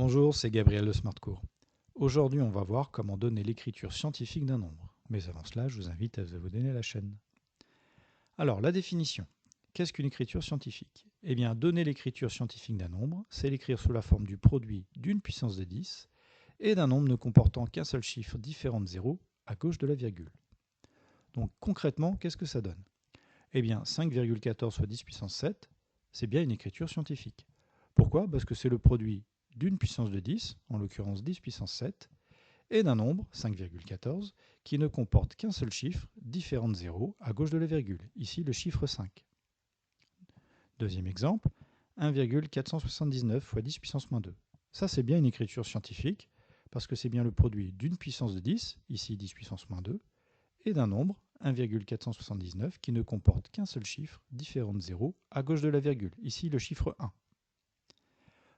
Bonjour, c'est Gabriel de SmartCours. Aujourd'hui, on va voir comment donner l'écriture scientifique d'un nombre. Mais avant cela, je vous invite à vous abonner à la chaîne. Alors, la définition. Qu'est-ce qu'une écriture scientifique? Eh bien, donner l'écriture scientifique d'un nombre, c'est l'écrire sous la forme du produit d'une puissance de 10 et d'un nombre ne comportant qu'un seul chiffre différent de 0 à gauche de la virgule. Donc, concrètement, qu'est-ce que ça donne? Eh bien, 5,14 fois 10 puissance 7, c'est bien une écriture scientifique. Pourquoi? Parce que c'est le produit d'une puissance de 10, en l'occurrence 10 puissance 7, et d'un nombre, 5,14, qui ne comporte qu'un seul chiffre, différent de 0, à gauche de la virgule, ici le chiffre 5. Deuxième exemple, 1,479 fois 10 puissance moins 2. Ça, c'est bien une écriture scientifique, parce que c'est bien le produit d'une puissance de 10, ici 10 puissance moins 2, et d'un nombre, 1,479, qui ne comporte qu'un seul chiffre, différent de 0, à gauche de la virgule, ici le chiffre 1.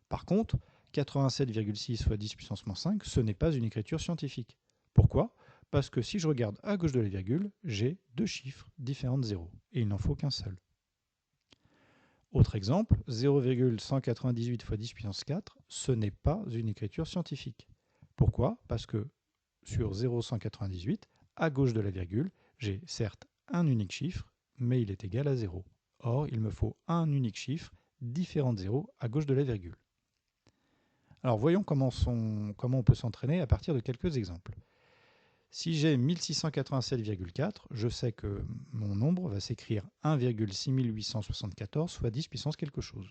Par contre, 87,6 fois 10 puissance moins 5, ce n'est pas une écriture scientifique. Pourquoi? Parce que si je regarde à gauche de la virgule, j'ai deux chiffres différents de 0, et il n'en faut qu'un seul. Autre exemple, 0,198 fois 10 puissance 4, ce n'est pas une écriture scientifique. Pourquoi? Parce que sur 0,198, à gauche de la virgule, j'ai certes un unique chiffre, mais il est égal à 0. Or, il me faut un unique chiffre différent de 0 à gauche de la virgule. Alors voyons comment on peut s'entraîner à partir de quelques exemples. Si j'ai 1687,4, je sais que mon nombre va s'écrire 1,6874 fois 10 puissance quelque chose.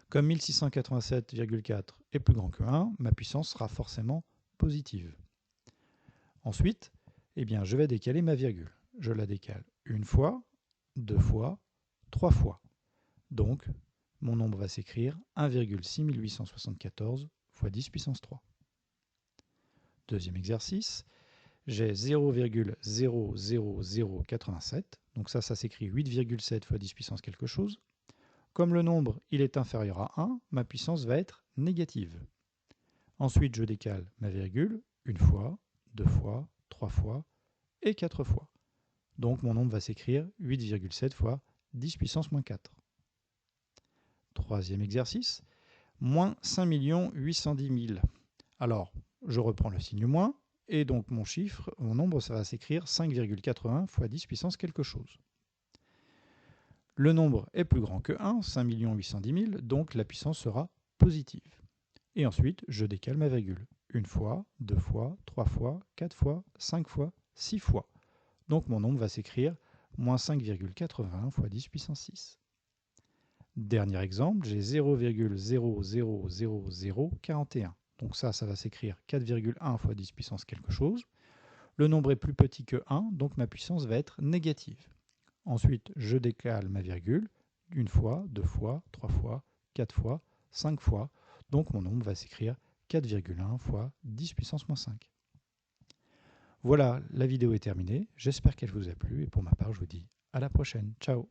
Comme 1687,4 est plus grand que 1, ma puissance sera forcément positive. Ensuite, je vais décaler ma virgule. Je la décale une fois, deux fois, trois fois. Donc, mon nombre va s'écrire 1,6874 fois 10 puissance 3. Deuxième exercice, j'ai 0,00087, donc ça s'écrit 8,7 fois 10 puissance quelque chose. Comme le nombre il est inférieur à 1, ma puissance va être négative. Ensuite, je décale ma virgule une fois, deux fois, trois fois et quatre fois. Donc mon nombre va s'écrire 8,7 fois 10 puissance moins 4. Troisième exercice, moins 5 810 000. Alors, je reprends le signe moins, et donc mon nombre, ça va s'écrire 5,81 fois 10 puissance quelque chose. Le nombre est plus grand que 1, 5 810 000, donc la puissance sera positive. Et ensuite, je décale ma virgule. Une fois, deux fois, trois fois, quatre fois, cinq fois, six fois. Donc mon nombre va s'écrire moins 5,81 fois 10 puissance 6. Dernier exemple, j'ai 0,00041. Donc ça va s'écrire 4,1 fois 10 puissance quelque chose. Le nombre est plus petit que 1, donc ma puissance va être négative. Ensuite, je décale ma virgule une fois, deux fois, trois fois, quatre fois, cinq fois. Donc mon nombre va s'écrire 4,1 fois 10 puissance moins 5. Voilà, la vidéo est terminée. J'espère qu'elle vous a plu et pour ma part, je vous dis à la prochaine. Ciao!